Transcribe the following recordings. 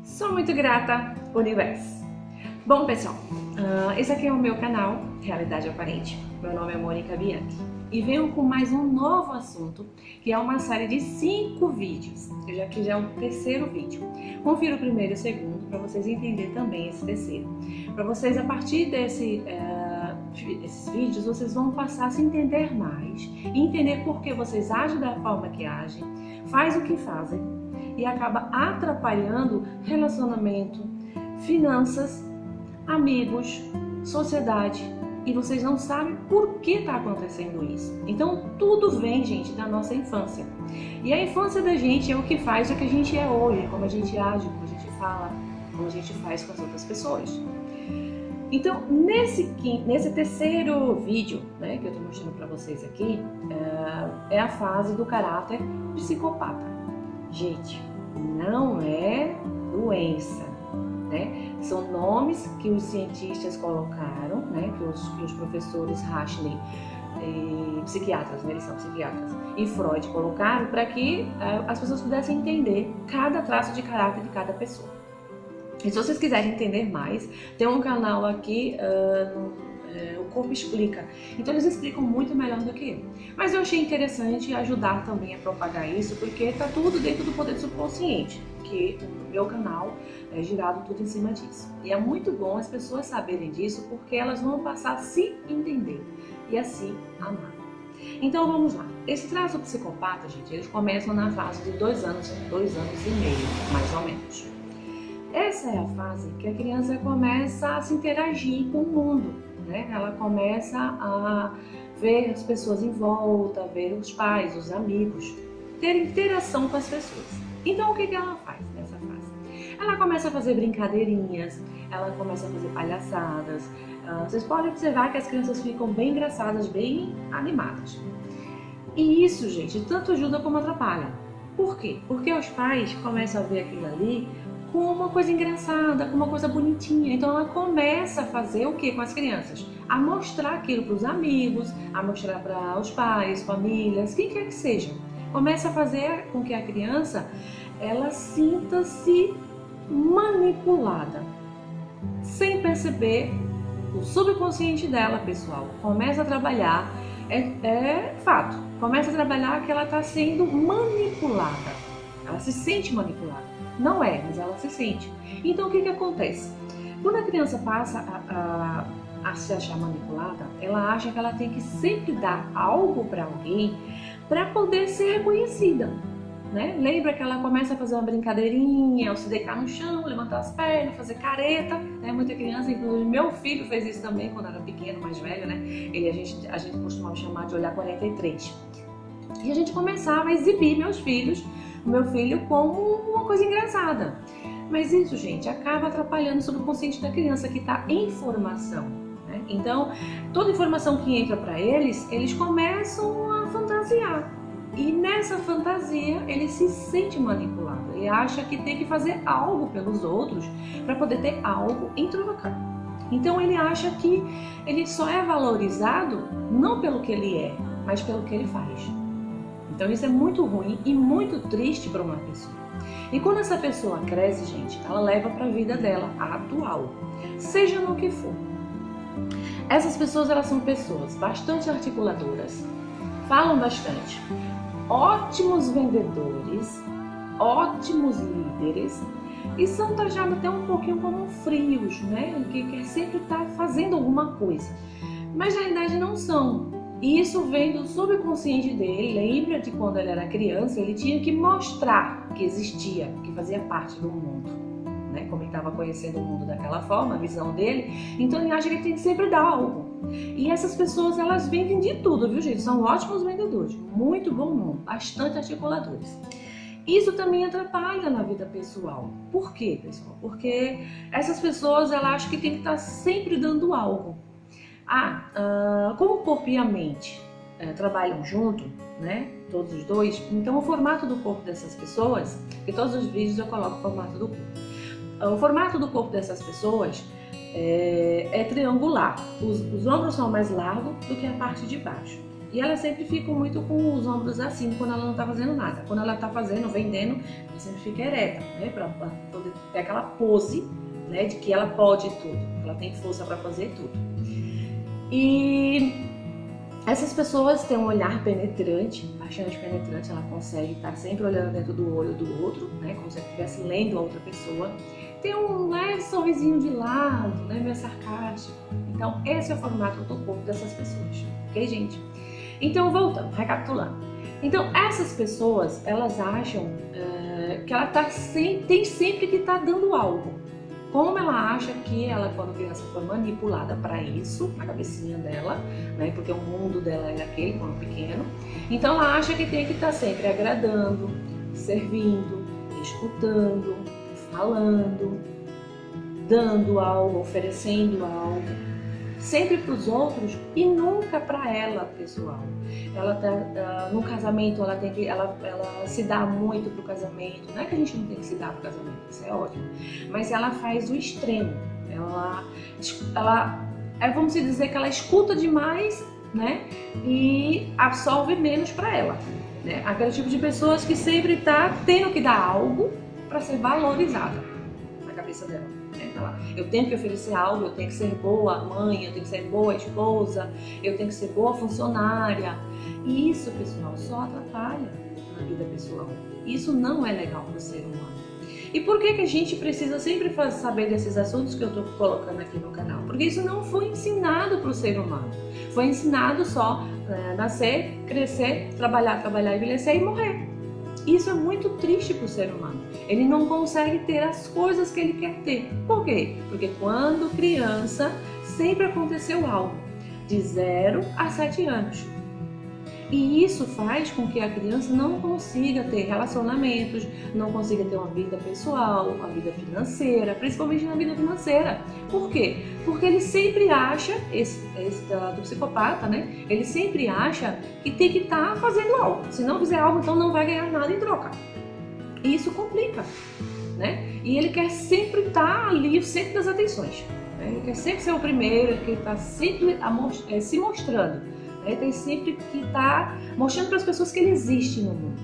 Sou muito grata, universo. Bom, pessoal, esse aqui é o meu canal Realidade Aparente. Meu nome é Mônica Bianchi e venho com mais um novo assunto, que é uma série de 5 vídeos. Que já é o terceiro vídeo. Confira o primeiro e o segundo para vocês entenderem também esse terceiro. Para vocês, a partir desses vídeos, vocês vão passar a se entender mais e entender por que vocês agem da forma que agem, faz o que fazem e acaba atrapalhando relacionamento, finanças, amigos, sociedade, e vocês não sabem por que está acontecendo isso. Então tudo vem, gente, da nossa infância. E a infância da gente é o que faz o que a gente é hoje, como a gente age, como a gente fala, como a gente faz com as outras pessoas. Então, nesse terceiro vídeo, né, que eu estou mostrando para vocês aqui, é a fase do caráter psicopata. Gente, não é doença, né? São nomes que os cientistas colocaram, né, que os professores Rachley, psiquiatras, né, eles são psiquiatras, e Freud colocaram para que as pessoas pudessem entender cada traço de caráter de cada pessoa. E se vocês quiserem entender mais, tem um canal aqui, o Corpo Explica. Então eles explicam muito melhor do que eu. Mas eu achei interessante ajudar também a propagar isso, porque está tudo dentro do poder subconsciente, que o meu canal é girado tudo em cima disso. E é muito bom as pessoas saberem disso, porque elas vão passar a se entender e a se amar. Então vamos lá. Esse traço psicopata, gente, eles começam na fase de 2 anos e meio, mais ou menos. Essa é a fase que a criança começa a se interagir com o mundo, né? Ela começa a ver as pessoas em volta, ver os pais, os amigos, ter interação com as pessoas. Então o que ela faz nessa fase? Ela começa a fazer brincadeirinhas, ela começa a fazer palhaçadas. Vocês podem observar que as crianças ficam bem engraçadas, bem animadas. E isso, gente, tanto ajuda como atrapalha. Por quê? Porque os pais começam a ver aquilo ali com uma coisa engraçada, com uma coisa bonitinha. Então ela começa a fazer o que com as crianças? A mostrar aquilo para os amigos, a mostrar para os pais, famílias, quem quer que seja. Começa a fazer com que a criança ela sinta-se manipulada, sem perceber. O subconsciente dela, pessoal, começa a trabalhar, é fato, começa a trabalhar que ela está sendo manipulada. Ela se sente manipulada. Não é, mas ela se sente. Então o que acontece? Quando a criança passa a se achar manipulada, ela acha que ela tem que sempre dar algo para alguém para poder ser reconhecida, né? Lembra que ela começa a fazer uma brincadeirinha, ao se deitar no chão, levantar as pernas, fazer careta, né? Muita criança, inclusive meu filho fez isso também quando era pequeno, mais velho, né? A gente costumava chamar de olhar 43. E a gente começava a exibir meu filho como uma coisa engraçada. Mas isso, gente, acaba atrapalhando o subconsciente da criança, que está em formação, né? Então, toda informação que entra para eles começam a fantasiar. E nessa fantasia, ele se sente manipulado. Ele acha que tem que fazer algo pelos outros para poder ter algo em troca. Então, ele acha que ele só é valorizado não pelo que ele é, mas pelo que ele faz. Então isso é muito ruim e muito triste para uma pessoa. E quando essa pessoa cresce, gente, ela leva para a vida dela, a atual, seja no que for. Essas pessoas, elas são pessoas bastante articuladoras, falam bastante, ótimos vendedores, ótimos líderes, e são taxados até um pouquinho como frios, né? Que sempre está fazendo alguma coisa. Mas na realidade não são. E isso vem do subconsciente dele. Lembra de quando ele era criança, ele tinha que mostrar que existia, que fazia parte do mundo, né? Como ele estava conhecendo o mundo daquela forma, a visão dele, então ele acha que ele tem que sempre dar algo. E essas pessoas, elas vendem de tudo, viu, gente? São ótimos vendedores, muito bom nome, bastante articuladores. Isso também atrapalha na vida pessoal. Por quê, pessoal? Porque essas pessoas, elas acham que tem que estar sempre dando algo. Como o corpo e a mente trabalham junto, né? Todos os dois, então o formato do corpo dessas pessoas, em todos os vídeos eu coloco o formato do corpo. O formato do corpo dessas pessoas é triangular. Os ombros são mais largos do que a parte de baixo. E elas sempre ficam muito com os ombros assim quando ela não está fazendo nada. Quando ela está fazendo, vendendo, ela sempre fica ereta, né? Para poder ter aquela pose, né? De que ela pode tudo, ela tem força para fazer tudo. E essas pessoas têm um olhar penetrante, bastante penetrante, ela consegue estar sempre olhando dentro do olho do outro, né? Como se ela estivesse lendo a outra pessoa. Tem um leve sorrisinho de lado, né? Meio sarcástico. Então, esse é o formato do corpo dessas pessoas, ok, gente? Então, voltando, recapitulando. Então, essas pessoas, elas acham que ela tem sempre que estar dando algo. Como ela acha que ela, quando criança, foi manipulada para isso, na cabecinha dela, né? Porque o mundo dela era aquele quando pequeno. Então, ela acha que tem que estar sempre agradando, servindo, escutando, falando, dando algo, oferecendo algo, sempre para os outros e nunca para ela, pessoal. Ela tá no casamento, ela se dá muito pro casamento. Não é que a gente não tem que se dar pro casamento, isso é ótimo, mas ela faz o extremo. Vamos dizer que ela escuta demais, né? E absorve menos para ela, né? Aquele tipo de pessoas que sempre tá tendo que dar algo para ser valorizada na cabeça dela. Né? Eu tenho que oferecer algo, eu tenho que ser boa mãe, eu tenho que ser boa esposa, eu tenho que ser boa funcionária. E isso, pessoal, só atrapalha na vida pessoal. Isso não é legal para o ser humano. E por que a gente precisa sempre saber desses assuntos que eu estou colocando aqui no canal? Porque isso não foi ensinado para o ser humano. Foi ensinado só nascer, crescer, trabalhar, envelhecer e morrer. Isso é muito triste para o ser humano. Ele não consegue ter as coisas que ele quer ter. Por quê? Porque quando criança sempre aconteceu algo, de 0 a 7 anos. E isso faz com que a criança não consiga ter relacionamentos, não consiga ter uma vida pessoal, uma vida financeira, principalmente na vida financeira. Por quê? Porque ele sempre acha, esse do psicopata, né? Ele sempre acha que tem que estar fazendo algo. Se não fizer algo, então não vai ganhar nada em troca. E isso complica, né? E ele quer sempre estar ali, o centro das atenções. Né? Ele quer sempre ser o primeiro, ele quer estar sempre se mostrando. Ele tem sempre que estar mostrando para as pessoas que ele existe no mundo.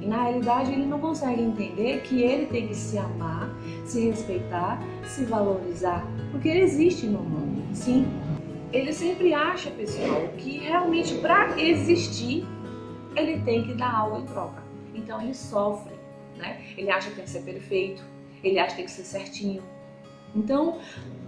E na realidade ele não consegue entender que ele tem que se amar, se respeitar, se valorizar, porque ele existe no mundo. Sim, ele sempre acha, pessoal, que realmente para existir ele tem que dar algo em troca. Então ele sofre, né? Ele acha que tem que ser perfeito, ele acha que tem que ser certinho. Então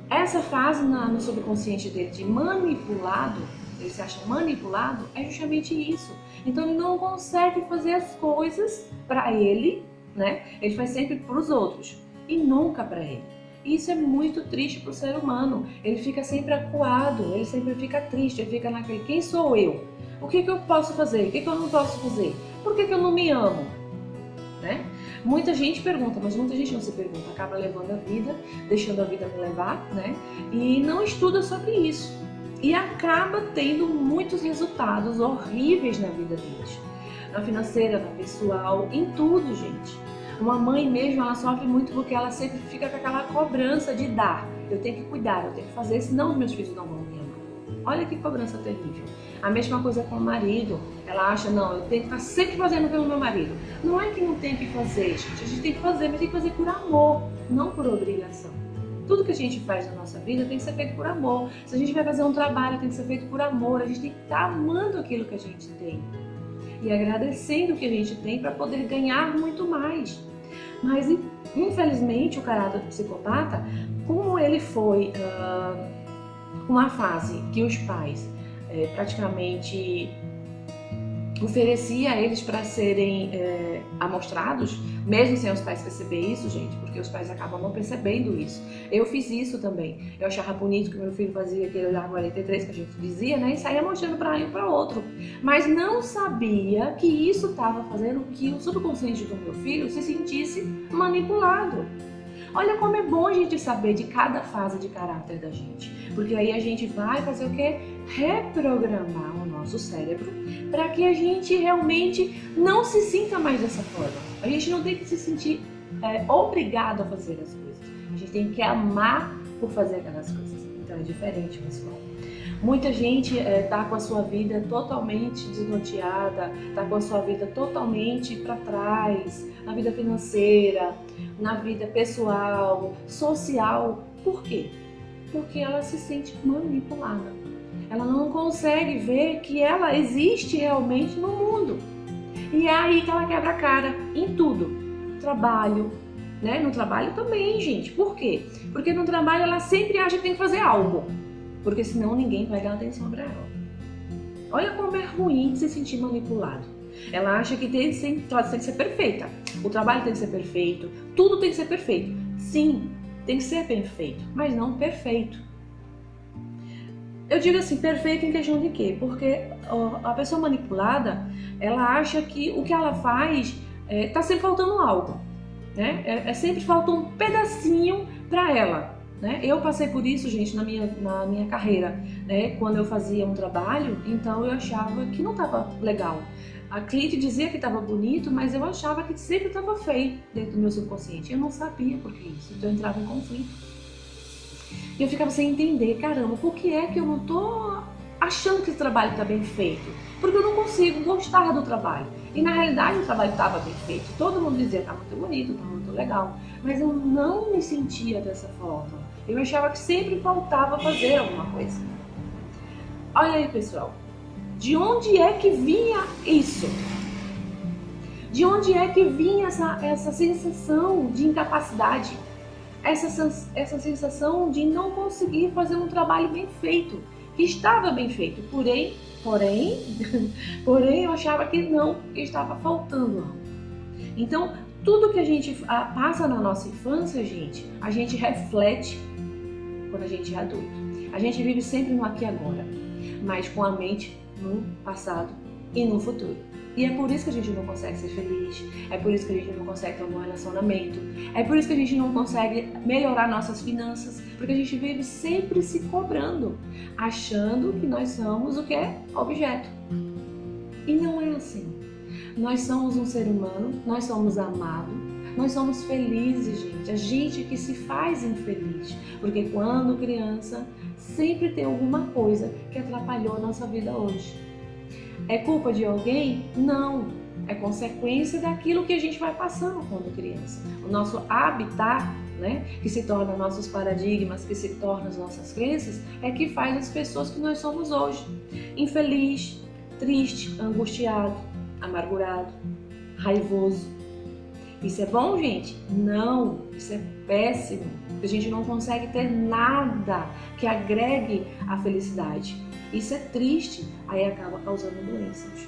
essa fase no subconsciente dele de manipulado, ele se acha manipulado, é justamente isso. Então ele não consegue fazer as coisas para ele, né? Ele faz sempre para os outros e nunca para ele. E isso é muito triste para o ser humano. Ele fica sempre acuado, ele sempre fica triste, ele fica naquele, quem sou eu? O que eu posso fazer? O que eu não posso fazer? Por que eu não me amo? Né? Muita gente pergunta, mas muita gente não se pergunta, acaba levando a vida, deixando a vida me levar, né? E não estuda sobre isso. E acaba tendo muitos resultados horríveis na vida deles. Na financeira, na pessoal, em tudo, gente. Uma mãe mesmo, ela sofre muito porque ela sempre fica com aquela cobrança de dar. Eu tenho que cuidar, eu tenho que fazer, senão os meus filhos não vão me amar. Olha que cobrança terrível. A mesma coisa com o marido. Ela acha, não, eu tenho que estar sempre fazendo pelo meu marido. Não é que não tem que fazer, gente. A gente tem que fazer, mas tem que fazer por amor, não por obrigação. Tudo que a gente faz na nossa vida tem que ser feito por amor. Se a gente vai fazer um trabalho, tem que ser feito por amor. A gente tem que estar amando aquilo que a gente tem e agradecendo o que a gente tem para poder ganhar muito mais. Mas, infelizmente, o caráter do psicopata, como ele foi uma fase que os pais praticamente oferecia a eles para serem amostrados, mesmo sem os pais perceber isso, gente, porque os pais acabam não percebendo isso. Eu fiz isso também. Eu achava bonito que meu filho fazia aquele olhar 43 que a gente dizia, né, e saía mostrando para um e para outro. Mas não sabia que isso estava fazendo que o subconsciente do meu filho se sentisse manipulado. Olha como é bom a gente saber de cada fase de caráter da gente, porque aí a gente vai fazer o quê? Reprogramar o nosso cérebro para que a gente realmente não se sinta mais dessa forma. A gente não tem que se sentir obrigado a fazer as coisas. A gente tem que amar por fazer aquelas coisas. Então é diferente, pessoal. Muita gente está com a sua vida totalmente desnorteada, está com a sua vida totalmente para trás, na vida financeira, na vida pessoal, social. Por quê? Porque ela se sente manipulada. Ela não consegue ver que ela existe realmente no mundo. E é aí que ela quebra a cara em tudo. Trabalho, né? No trabalho também, gente. Por quê? Porque no trabalho ela sempre acha que tem que fazer algo. Porque senão ninguém vai dar atenção para ela. Olha como é ruim se sentir manipulado. Ela acha que tem que ser perfeita. O trabalho tem que ser perfeito. Tudo tem que ser perfeito. Sim, tem que ser perfeito, mas não perfeito. Eu digo assim, perfeito em questão de quê? Porque a pessoa manipulada, ela acha que o que ela faz tá sempre faltando algo, né? Sempre falta um pedacinho para ela, né? Eu passei por isso, gente, na minha carreira, né? Quando eu fazia um trabalho, então eu achava que não estava legal. A cliente dizia que estava bonito, mas eu achava que sempre estava feio dentro do meu subconsciente. Eu não sabia por que isso, então eu entrava em conflito. E eu ficava sem entender, caramba, por que é que eu não tô achando que esse trabalho está bem feito? Porque eu não consigo gostar do trabalho. E na realidade o trabalho estava bem feito. Todo mundo dizia, tá muito bonito, tá muito legal. Mas eu não me sentia dessa forma. Eu achava que sempre faltava fazer alguma coisa. Olha aí, pessoal. De onde é que vinha isso? De onde é que vinha essa sensação de incapacidade? Essa sensação de não conseguir fazer um trabalho bem feito, que estava bem feito, porém eu achava que não, que estava faltando algo. Então, tudo que a gente passa na nossa infância, a gente reflete quando a gente é adulto. A gente vive sempre no aqui e agora, mas com a mente no passado e no futuro. E é por isso que a gente não consegue ser feliz, é por isso que a gente não consegue ter um bom relacionamento, é por isso que a gente não consegue melhorar nossas finanças, porque a gente vive sempre se cobrando, achando que nós somos o que é objeto. E não é assim. Nós somos um ser humano, nós somos amados, nós somos felizes, gente. A gente que se faz infeliz, porque quando criança sempre tem alguma coisa que atrapalhou a nossa vida hoje. É culpa de alguém? Não. É consequência daquilo que a gente vai passando quando criança. O nosso habitat, né, que se torna nossos paradigmas, que se tornam as nossas crenças, é que faz as pessoas que nós somos hoje. Infeliz, triste, angustiado, amargurado, raivoso. Isso é bom, gente? Não. Isso é péssimo. A gente não consegue ter nada que agregue a felicidade. Isso é triste, aí acaba causando doenças.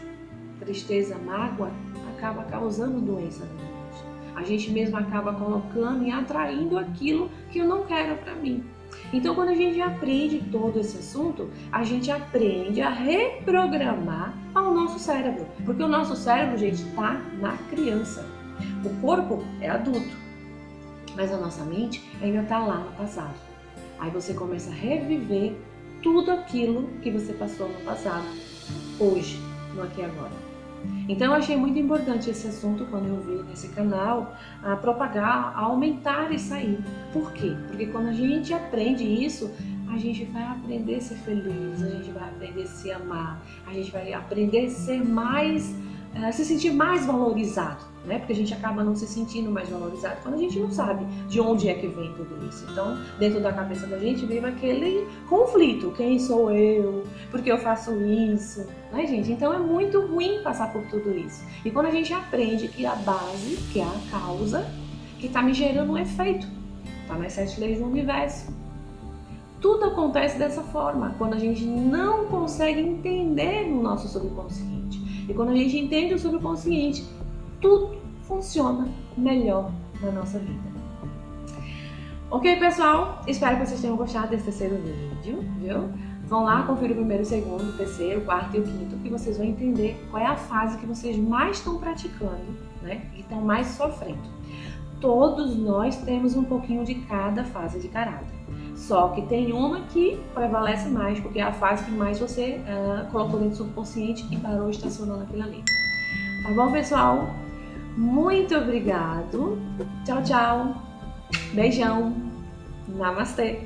Tristeza, mágoa, acaba causando doença na gente. A gente mesmo acaba colocando e atraindo aquilo que eu não quero para mim. Então, quando a gente aprende todo esse assunto, a gente aprende a reprogramar ao nosso cérebro. Porque o nosso cérebro, gente, está na criança. O corpo é adulto, mas a nossa mente ainda está lá no passado. Aí você começa a reviver tudo aquilo que você passou no passado, hoje, no aqui e agora. Então eu achei muito importante esse assunto quando eu vi nesse canal, a propagar, a aumentar isso aí. Por quê? Porque quando a gente aprende isso, a gente vai aprender a ser feliz, a gente vai aprender a se amar, a gente vai aprender a ser mais, se sentir mais valorizado, né? Porque a gente acaba não se sentindo mais valorizado quando a gente não sabe de onde é que vem tudo isso. Então, dentro da cabeça da gente vive aquele conflito: quem sou eu? Por que eu faço isso? Né, gente? Então é muito ruim passar por tudo isso. E quando a gente aprende que a base, que é a causa, que está me gerando um efeito, tá nas 7 leis do universo. Tudo acontece dessa forma, quando a gente não consegue entender no nosso subconsciente. E quando a gente entende o subconsciente, tudo funciona melhor na nossa vida. Ok, pessoal? Espero que vocês tenham gostado desse terceiro vídeo, viu? Vão lá, conferir o primeiro, o segundo, o terceiro, o quarto e o quinto, que vocês vão entender qual é a fase que vocês mais estão praticando, né? E estão mais sofrendo. Todos nós temos um pouquinho de cada fase de caráter. Só que tem uma que prevalece mais, porque é a fase que mais você colocou dentro do subconsciente e parou estacionando aquilo ali. Tá bom, pessoal? Muito obrigado. Tchau, tchau. Beijão. Namastê.